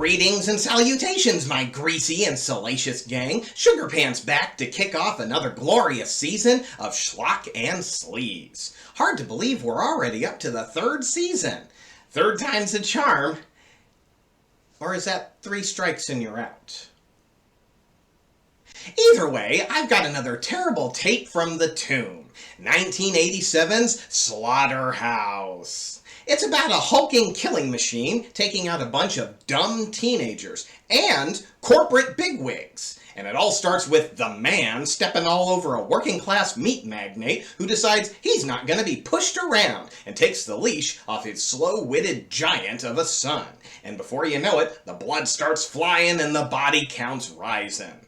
Greetings and salutations, my greasy and salacious gang. Sugar Pants back to kick off another glorious season of schlock and sleaze. Hard to believe we're already up to the third season. Third time's a charm. Or is that 3 strikes and you're out? Either way, I've got another terrible tape from the tomb. 1987's Slaughterhouse. It's about a hulking killing machine taking out a bunch of dumb teenagers and corporate bigwigs. And it all starts with the man stepping all over a working-class meat magnate who decides he's not going to be pushed around and takes the leash off his slow-witted giant of a son. And before you know it, the blood starts flying and the body count's rising.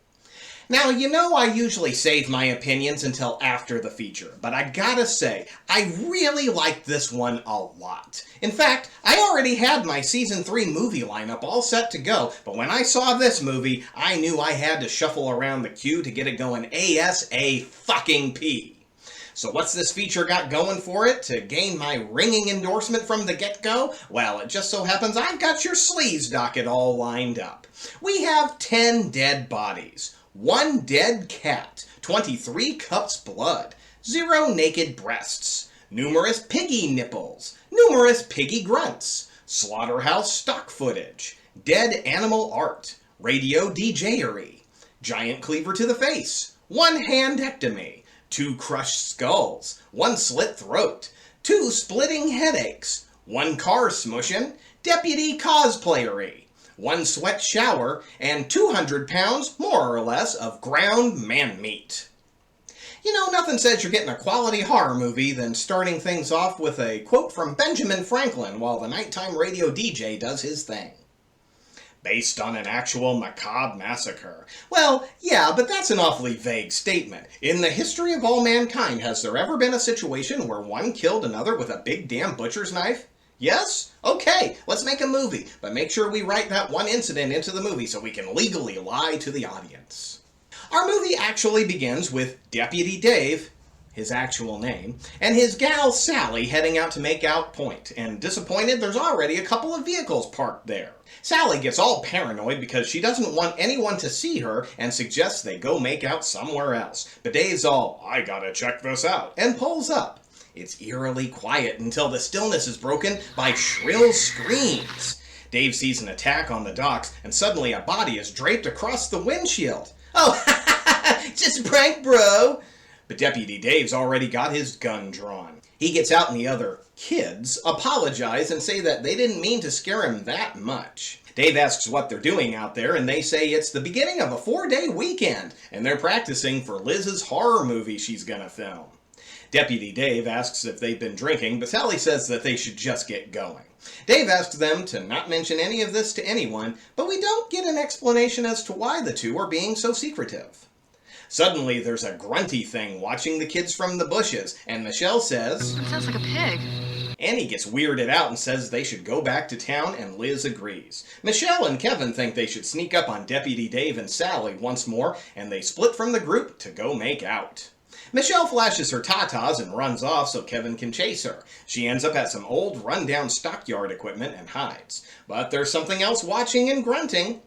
Now, you know I usually save my opinions until after the feature, but I gotta say, I really liked this one a lot. In fact, I already had my Season 3 movie lineup all set to go, but when I saw this movie, I knew I had to shuffle around the queue to get it going ASAP. So what's this feature got going for it to gain my ringing endorsement from the get-go? Well, it just so happens I've got your sleaze docket all lined up. We have 10 dead bodies. 1 dead cat, 23 cups blood, 0 naked breasts, numerous piggy nipples, numerous piggy grunts, slaughterhouse stock footage, dead animal art, radio DJery, giant cleaver to the face, 1 handectomy, 2 crushed skulls, 1 slit throat, 2 splitting headaches, 1 car smushing, deputy cosplayery, 1 sweat shower, and 200 pounds, more or less, of ground man meat. You know, nothing says you're getting a quality horror movie than starting things off with a quote from Benjamin Franklin while the nighttime radio DJ does his thing. Based on an actual macabre massacre. Well, yeah, but that's an awfully vague statement. In the history of all mankind, has there ever been a situation where one killed another with a big damn butcher's knife? Yes? Okay, let's make a movie, but make sure we write that one incident into the movie so we can legally lie to the audience. Our movie actually begins with Deputy Dave, his actual name, and his gal Sally heading out to make out point, and disappointed there's already a couple of vehicles parked there. Sally gets all paranoid because she doesn't want anyone to see her and suggests they go make out somewhere else. But Dave's all, I gotta check this out, and pulls up. It's eerily quiet until the stillness is broken by shrill screams. Dave sees an attack on the docks, and suddenly a body is draped across the windshield. Oh, just a prank, bro. But Deputy Dave's already got his gun drawn. He gets out and the other kids apologize and say that they didn't mean to scare him that much. Dave asks what they're doing out there, and they say it's the beginning of a 4-day weekend, and they're practicing for Liz's horror movie she's gonna film. Deputy Dave asks if they've been drinking, but Sally says that they should just get going. Dave asks them to not mention any of this to anyone, but we don't get an explanation as to why the two are being so secretive. Suddenly, there's a grunty thing watching the kids from the bushes, and Michelle says, It sounds like a pig. Annie gets weirded out and says they should go back to town, and Liz agrees. Michelle and Kevin think they should sneak up on Deputy Dave and Sally once more, and they split from the group to go make out. Michelle flashes her tatas and runs off so Kevin can chase her. She ends up at some old run-down stockyard equipment and hides. But there's something else watching and grunting.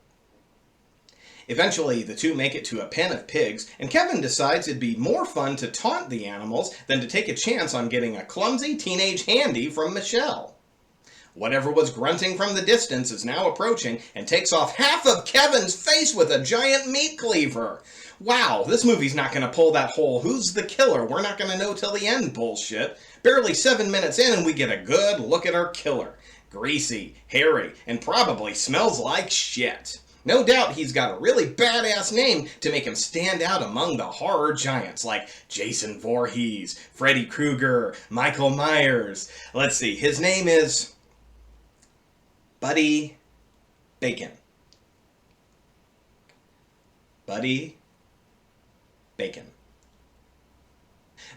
Eventually, the two make it to a pen of pigs, and Kevin decides it'd be more fun to taunt the animals than to take a chance on getting a clumsy teenage handy from Michelle. Whatever was grunting from the distance is now approaching and takes off half of Kevin's face with a giant meat cleaver. Wow, this movie's not going to pull that whole who's the killer, we're not going to know till the end bullshit. Barely 7 minutes in and we get a good look at our killer. Greasy, hairy, and probably smells like shit. No doubt he's got a really badass name to make him stand out among the horror giants like Jason Voorhees, Freddy Krueger, Michael Myers. Let's see, his name is Buddy Bacon. Buddy Bacon.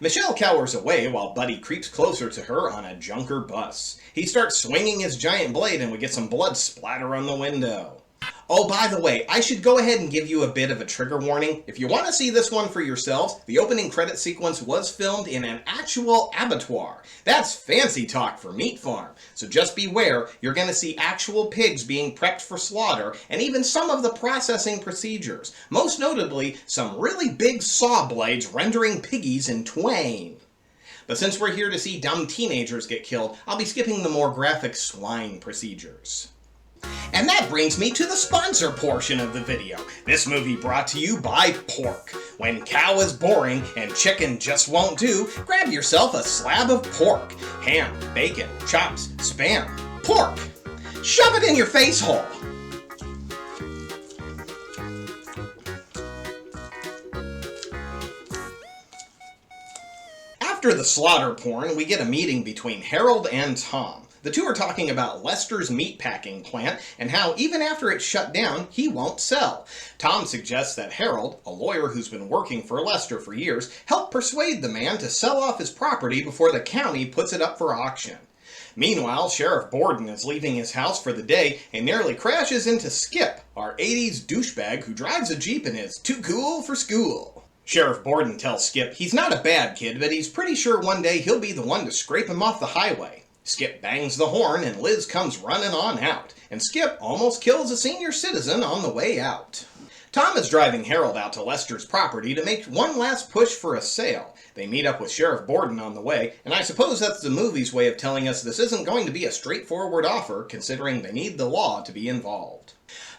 Michelle cowers away while Buddy creeps closer to her on a junker bus. He starts swinging his giant blade and we get some blood splatter on the window. Oh, by the way, I should go ahead and give you a bit of a trigger warning. If you want to see this one for yourselves, the opening credit sequence was filmed in an actual abattoir. That's fancy talk for Meat Farm. So just beware, you're going to see actual pigs being prepped for slaughter, and even some of the processing procedures. Most notably, some really big saw blades rendering piggies in twain. But since we're here to see dumb teenagers get killed, I'll be skipping the more graphic swine procedures. And that brings me to the sponsor portion of the video. This movie brought to you by pork. When cow is boring and chicken just won't do, grab yourself a slab of pork. Ham, bacon, chops, spam, pork. Shove it in your face hole. After the slaughter porn, we get a meeting between Harold and Tom. The two are talking about Lester's meatpacking plant and how even after it's shut down, he won't sell. Tom suggests that Harold, a lawyer who's been working for Lester for years, help persuade the man to sell off his property before the county puts it up for auction. Meanwhile, Sheriff Borden is leaving his house for the day and nearly crashes into Skip, our 80s douchebag who drives a Jeep and is too cool for school. Sheriff Borden tells Skip he's not a bad kid, but he's pretty sure one day he'll be the one to scrape him off the highway. Skip bangs the horn and Liz comes running on out, and Skip almost kills a senior citizen on the way out. Tom is driving Harold out to Lester's property to make one last push for a sale. They meet up with Sheriff Borden on the way, and I suppose that's the movie's way of telling us this isn't going to be a straightforward offer, considering they need the law to be involved.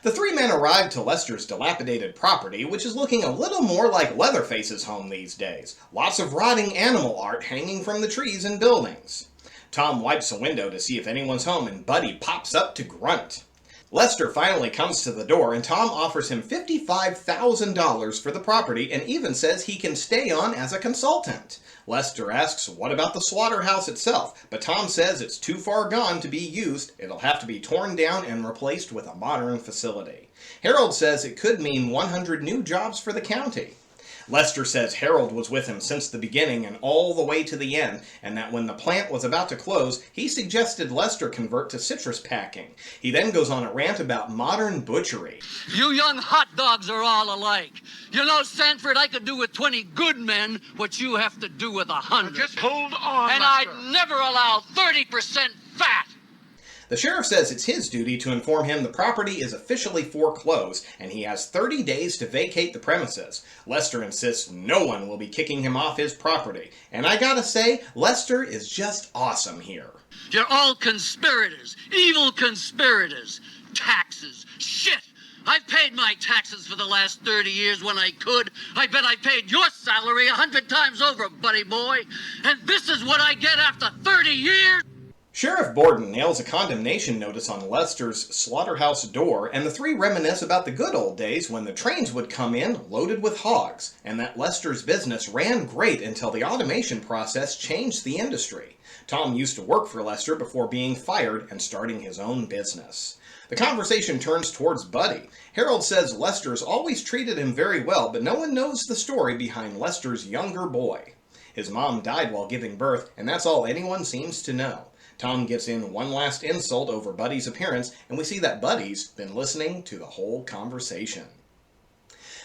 The three men arrive to Lester's dilapidated property, which is looking a little more like Leatherface's home these days. Lots of rotting animal art hanging from the trees and buildings. Tom wipes a window to see if anyone's home, and Buddy pops up to grunt. Lester finally comes to the door, and Tom offers him $55,000 for the property and even says he can stay on as a consultant. Lester asks what about the slaughterhouse itself, but Tom says it's too far gone to be used. It'll have to be torn down and replaced with a modern facility. Harold says it could mean 100 new jobs for the county. Lester says Harold was with him since the beginning and all the way to the end, and that when the plant was about to close, he suggested Lester convert to citrus packing. He then goes on a rant about modern butchery. You young hot dogs are all alike. You know, Sanford, I could do with 20 good men what you have to do with 100. Just hold on, And Lester. I'd never allow 30% fat. The sheriff says it's his duty to inform him the property is officially foreclosed, and he has 30 days to vacate the premises. Lester insists no one will be kicking him off his property, and I gotta say, Lester is just awesome here. You're all conspirators, evil conspirators. Taxes, shit! I've paid my taxes for the last 30 years when I could. I bet I paid your salary 100 times over, buddy boy. And this is what I get after 30 years? Sheriff Borden nails a condemnation notice on Lester's slaughterhouse door, and the three reminisce about the good old days when the trains would come in loaded with hogs, and that Lester's business ran great until the automation process changed the industry. Tom used to work for Lester before being fired and starting his own business. The conversation turns towards Buddy. Harold says Lester's always treated him very well, but no one knows the story behind Lester's younger boy. His mom died while giving birth, and that's all anyone seems to know. Tom gets in one last insult over Buddy's appearance, and we see that Buddy's been listening to the whole conversation.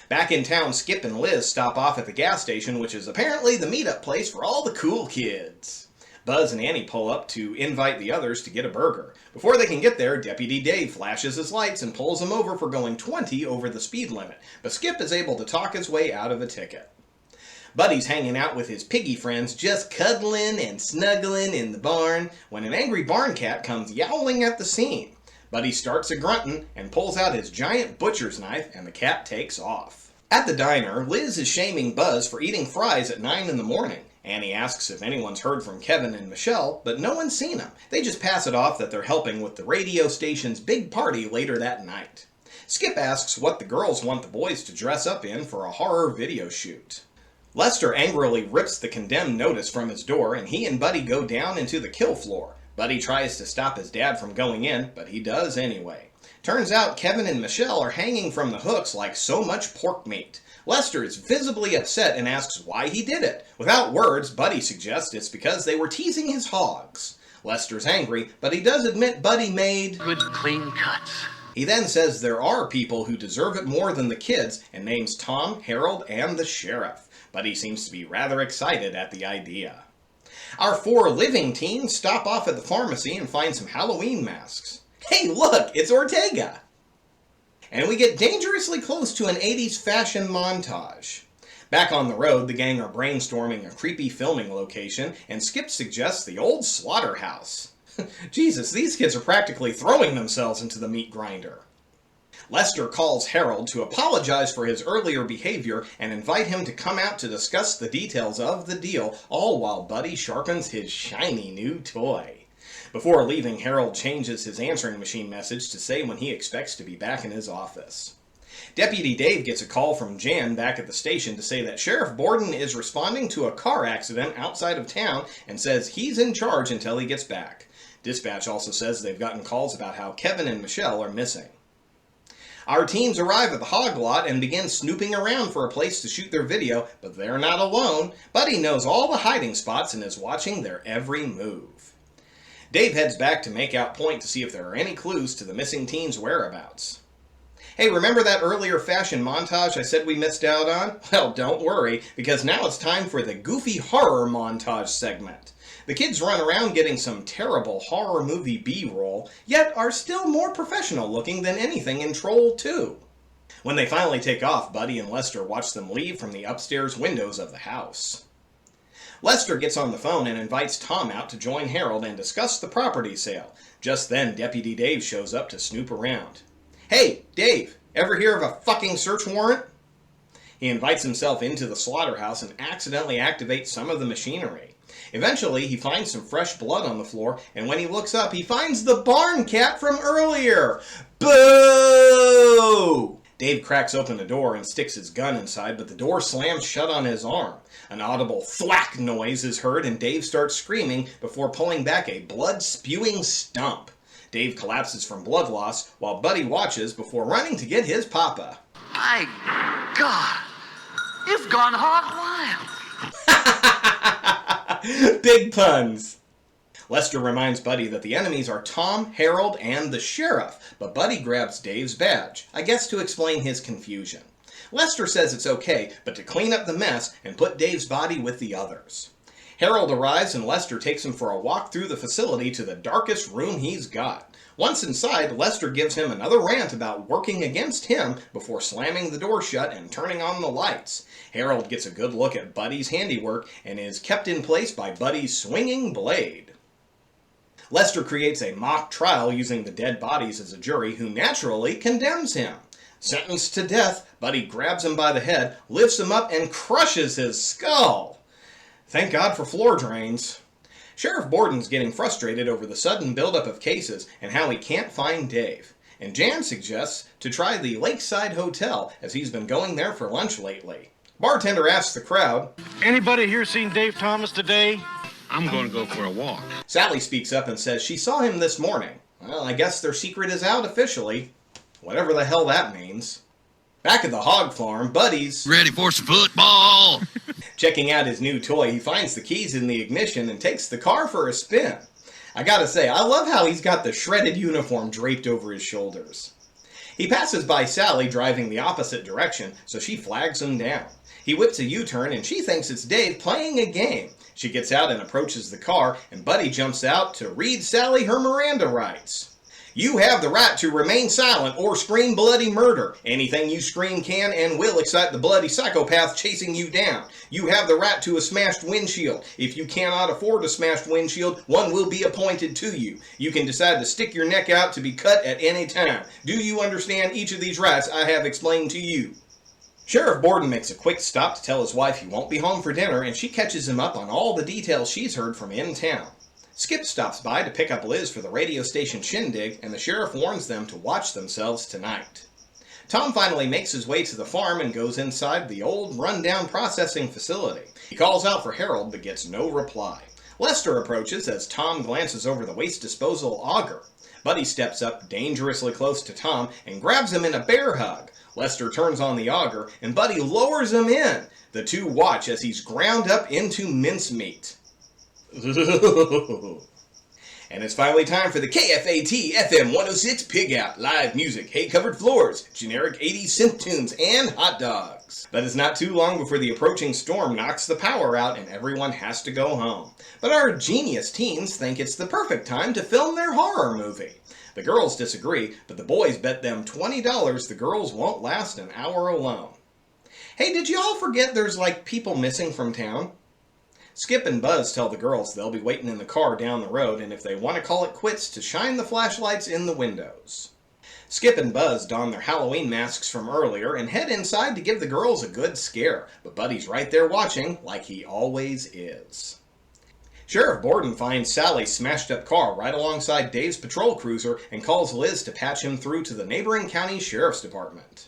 Back in town, Skip and Liz stop off at the gas station, which is apparently the meetup place for all the cool kids. Buzz and Annie pull up to invite the others to get a burger. Before they can get there, Deputy Dave flashes his lights and pulls them over for going 20 over the speed limit, but Skip is able to talk his way out of a ticket. Buddy's hanging out with his piggy friends, just cuddling and snuggling in the barn, when an angry barn cat comes yowling at the scene. Buddy starts a grunting and pulls out his giant butcher's knife, and the cat takes off. At the diner, Liz is shaming Buzz for eating fries at 9 in the morning. Annie asks if anyone's heard from Kevin and Michelle, but no one's seen them. They just pass it off that they're helping with the radio station's big party later that night. Skip asks what the girls want the boys to dress up in for a horror video shoot. Lester angrily rips the condemned notice from his door, and he and Buddy go down into the kill floor. Buddy tries to stop his dad from going in, but he does anyway. Turns out Kevin and Michelle are hanging from the hooks like so much pork meat. Lester is visibly upset and asks why he did it. Without words, Buddy suggests it's because they were teasing his hogs. Lester's angry, but he does admit Buddy made Good clean cuts. He then says there are people who deserve it more than the kids and names Tom, Harold, and the sheriff. Buddy seems to be rather excited at the idea. Our 4 living teens stop off at the pharmacy and find some Halloween masks. Hey, look, it's Ortega! And we get dangerously close to an 80s fashion montage. Back on the road, the gang are brainstorming a creepy filming location, and Skip suggests the old Slaughterhouse. Jesus, these kids are practically throwing themselves into the meat grinder. Lester calls Harold to apologize for his earlier behavior and invite him to come out to discuss the details of the deal, all while Buddy sharpens his shiny new toy. Before leaving, Harold changes his answering machine message to say when he expects to be back in his office. Deputy Dave gets a call from Jan back at the station to say that Sheriff Borden is responding to a car accident outside of town and says he's in charge until he gets back. Dispatch also says they've gotten calls about how Kevin and Michelle are missing. Our teens arrive at the hog lot and begin snooping around for a place to shoot their video, but they're not alone. Buddy knows all the hiding spots and is watching their every move. Dave heads back to make out point to see if there are any clues to the missing teens' whereabouts. Hey, remember that earlier fashion montage I said we missed out on? Well, don't worry, because now it's time for the goofy horror montage segment. The kids run around getting some terrible horror movie B-roll, yet are still more professional looking than anything in Troll 2. When they finally take off, Buddy and Lester watch them leave from the upstairs windows of the house. Lester gets on the phone and invites Tom out to join Harold and discuss the property sale. Just then, Deputy Dave shows up to snoop around. Hey, Dave, ever hear of a fucking search warrant? He invites himself into the slaughterhouse and accidentally activates some of the machinery. Eventually, he finds some fresh blood on the floor, and when he looks up, he finds the barn cat from earlier. Boo! Dave cracks open the door and sticks his gun inside, but the door slams shut on his arm. An audible thwack noise is heard, and Dave starts screaming before pulling back a blood-spewing stump. Dave collapses from blood loss, while Buddy watches before running to get his papa. My God, you've gone hog wild. Big puns. Lester reminds Buddy that the enemies are Tom, Harold, and the sheriff, but Buddy grabs Dave's badge, I guess to explain his confusion. Lester says it's okay, but to clean up the mess and put Dave's body with the others. Harold arrives and Lester takes him for a walk through the facility to the darkest room he's got. Once inside, Lester gives him another rant about working against him before slamming the door shut and turning on the lights. Harold gets a good look at Buddy's handiwork and is kept in place by Buddy's swinging blade. Lester creates a mock trial using the dead bodies as a jury who naturally condemns him. Sentenced to death, Buddy grabs him by the head, lifts him up, and crushes his skull. Thank God for floor drains. Sheriff Borden's getting frustrated over the sudden buildup of cases and how he can't find Dave. And Jan suggests to try the Lakeside Hotel as he's been going there for lunch lately. Bartender asks the crowd, "Anybody here seen Dave Thomas today?" I'm going to go for a walk. Sally speaks up and says she saw him this morning. Well, I guess their secret is out officially. Whatever the hell that means. Back at the hog farm, Buddy's Ready for some football? checking out his new toy. He finds the keys in the ignition and takes the car for a spin. I gotta say, I love how he's got the shredded uniform draped over his shoulders. He passes by Sally driving the opposite direction, so she flags him down. He whips a U-turn and she thinks it's Dave playing a game. She gets out and approaches the car, and Buddy jumps out to read Sally her Miranda rights. You have the right to remain silent or scream bloody murder. Anything you scream can and will excite the bloody psychopath chasing you down. You have the right to a smashed windshield. If you cannot afford a smashed windshield, one will be appointed to you. You can decide to stick your neck out to be cut at any time. Do you understand each of these rights I have explained to you? Sheriff Borden makes a quick stop to tell his wife he won't be home for dinner, and she catches him up on all the details she's heard from in town. Skip stops by to pick up Liz for the radio station shindig, and the sheriff warns them to watch themselves tonight. Tom finally makes his way to the farm and goes inside the old, run-down processing facility. He calls out for Harold, but gets no reply. Lester approaches as Tom glances over the waste disposal auger. Buddy steps up dangerously close to Tom and grabs him in a bear hug. Lester turns on the auger, and Buddy lowers him in. The two watch as he's ground up into mincemeat. And it's finally time for the KFAT FM 106 Pig Out. Live music, hay-covered floors, generic 80s synth tunes, and hot dogs. But it's not too long before the approaching storm knocks the power out and everyone has to go home. But our genius teens think it's the perfect time to film their horror movie. The girls disagree, but the boys bet them $20 the girls won't last an hour alone. Hey, did y'all forget there's like people missing from town? Skip and Buzz tell the girls they'll be waiting in the car down the road, and if they want to call it quits, to shine the flashlights in the windows. Skip and Buzz don their Halloween masks from earlier and head inside to give the girls a good scare, but Buddy's right there watching, like he always is. Sheriff Borden finds Sally's smashed-up car right alongside Dave's patrol cruiser and calls Liz to patch him through to the neighboring county sheriff's department.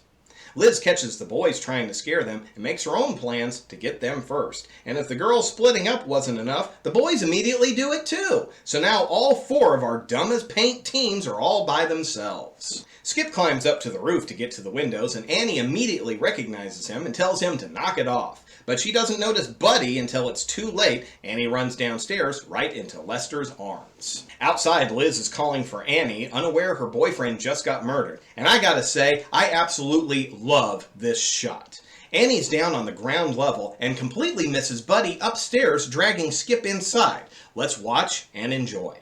Liz catches the boys trying to scare them and makes her own plans to get them first. And if the girls splitting up wasn't enough, the boys immediately do it too. So now all four of our dumb-as-paint teens are all by themselves. Skip climbs up to the roof to get to the windows, and Annie immediately recognizes him and tells him to knock it off. But she doesn't notice Buddy until it's too late. Annie runs downstairs right into Lester's arms. Outside, Liz is calling for Annie, unaware her boyfriend just got murdered. And I gotta say, I absolutely love this shot. Annie's down on the ground level and completely misses Buddy upstairs, dragging Skip inside. Let's watch and enjoy.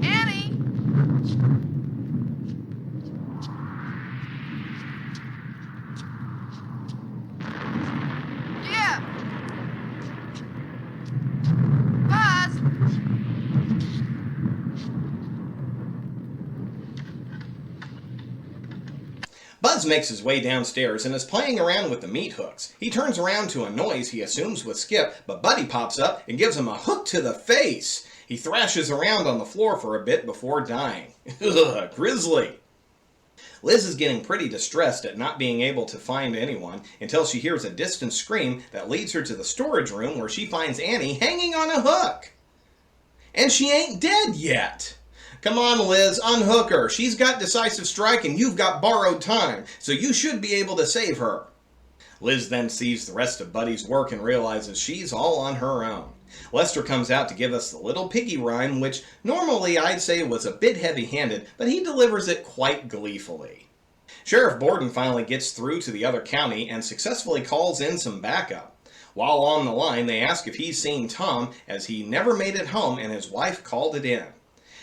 Annie! Yeah! Buzz! Buzz makes his way downstairs and is playing around with the meat hooks. He turns around to a noise he assumes was Skip, but Buddy pops up and gives him a hook to the face. He thrashes around on the floor for a bit before dying. Ugh, grisly. Liz is getting pretty distressed at not being able to find anyone until she hears a distant scream that leads her to the storage room where she finds Annie hanging on a hook. And she ain't dead yet. Come on, Liz, unhook her. She's got decisive strike and you've got borrowed time, so you should be able to save her. Liz then sees the rest of Buddy's work and realizes she's all on her own. Lester comes out to give us the little piggy rhyme, which normally I'd say was a bit heavy-handed, but he delivers it quite gleefully. Sheriff Borden finally gets through to the other county and successfully calls in some backup. While on the line, they ask if he's seen Tom, as he never made it home and his wife called it in.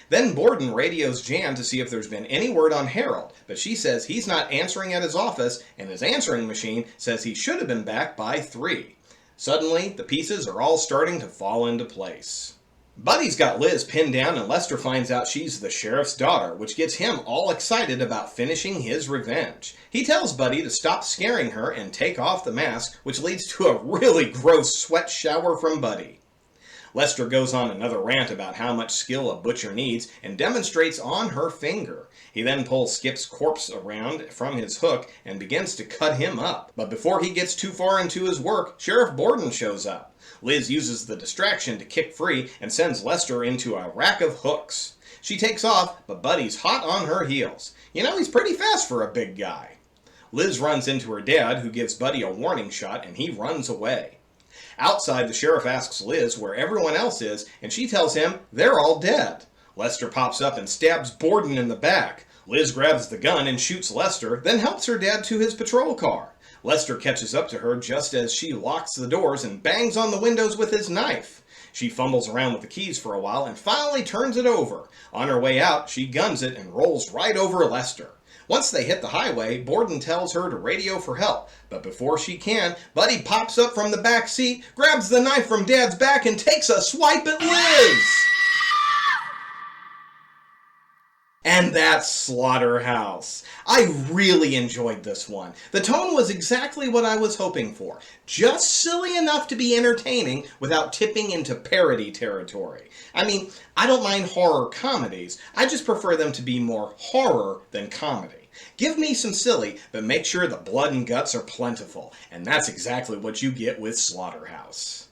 Then Borden radios Jan to see if there's been any word on Harold, but she says he's not answering at his office, and his answering machine says he should have been back by 3. Suddenly, the pieces are all starting to fall into place. Buddy's got Liz pinned down, and Lester finds out she's the sheriff's daughter, which gets him all excited about finishing his revenge. He tells Buddy to stop scaring her and take off the mask, which leads to a really gross sweat shower from Buddy. Lester goes on another rant about how much skill a butcher needs and demonstrates on her finger. He then pulls Skip's corpse around from his hook and begins to cut him up. But before he gets too far into his work, Sheriff Borden shows up. Liz uses the distraction to kick free and sends Lester into a rack of hooks. She takes off, but Buddy's hot on her heels. You know, he's pretty fast for a big guy. Liz runs into her dad, who gives Buddy a warning shot, and he runs away. Outside, the sheriff asks Liz where everyone else is, and she tells him they're all dead. Lester pops up and stabs Borden in the back. Liz grabs the gun and shoots Lester, then helps her dad to his patrol car. Lester catches up to her just as she locks the doors and bangs on the windows with his knife. She fumbles around with the keys for a while and finally turns it over. On her way out, she guns it and rolls right over Lester. Once they hit the highway, Borden tells her to radio for help, but before she can, Buddy pops up from the back seat, grabs the knife from Dad's back, and takes a swipe at Liz! And that's Slaughterhouse. I really enjoyed this one. The tone was exactly what I was hoping for. Just silly enough to be entertaining without tipping into parody territory. I mean, I don't mind horror comedies. I just prefer them to be more horror than comedy. Give me some silly, but make sure the blood and guts are plentiful. And that's exactly what you get with Slaughterhouse.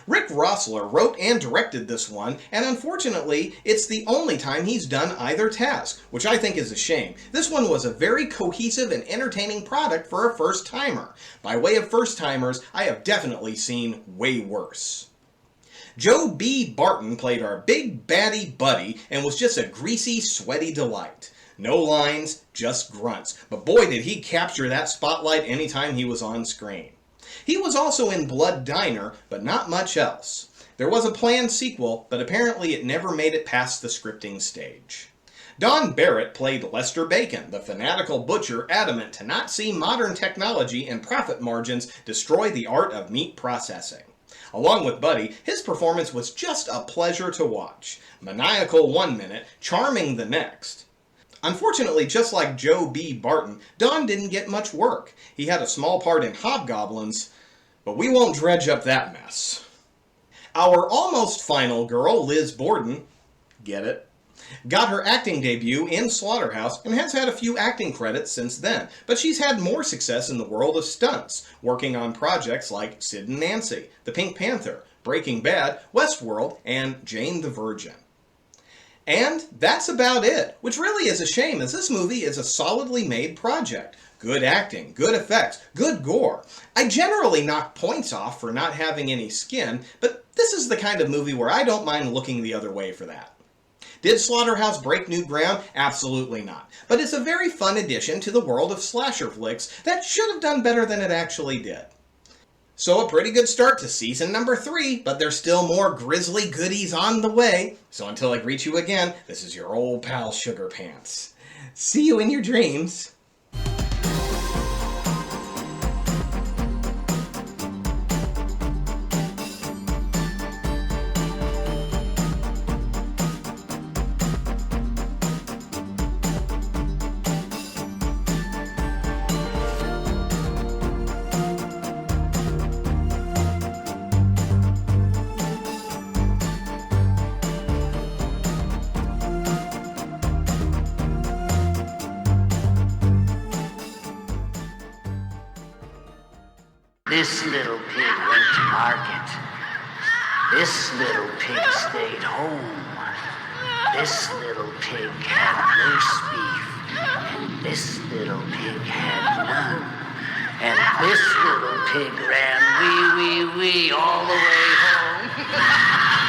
Rick Rossler wrote and directed this one, and unfortunately, it's the only time he's done either task, which I think is a shame. This one was a very cohesive and entertaining product for a first-timer. By way of first-timers, I have definitely seen way worse. Joe B. Barton played our big baddie Buddy and was just a greasy, sweaty delight. No lines, just grunts. But boy did he capture that spotlight anytime he was on screen. He was also in Blood Diner, but not much else. There was a planned sequel, but apparently it never made it past the scripting stage. Don Barrett played Lester Bacon, the fanatical butcher adamant to not see modern technology and profit margins destroy the art of meat processing. Along with Buddy, his performance was just a pleasure to watch. Maniacal one minute, charming the next. Unfortunately, just like Joe B. Barton, Don didn't get much work. He had a small part in Hobgoblins, but we won't dredge up that mess. Our almost final girl, Liz Borden, get it? Got her acting debut in Slaughterhouse and has had a few acting credits since then, but she's had more success in the world of stunts, working on projects like Sid and Nancy, The Pink Panther, Breaking Bad, Westworld, and Jane the Virgin. And that's about it, which really is a shame as this movie is a solidly made project. Good acting, good effects, good gore. I generally knock points off for not having any skin, but this is the kind of movie where I don't mind looking the other way for that. Did Slaughterhouse break new ground? Absolutely not. But it's a very fun addition to the world of slasher flicks that should have done better than it actually did. So a pretty good start to season number 3, but there's still more grisly goodies on the way. So until I greet you again, this is your old pal Sugar Pants. See you in your dreams. This little pig went to market. This little pig stayed home. This little pig had roast beef. And this little pig had none. And this little pig ran wee, wee, wee all the way home.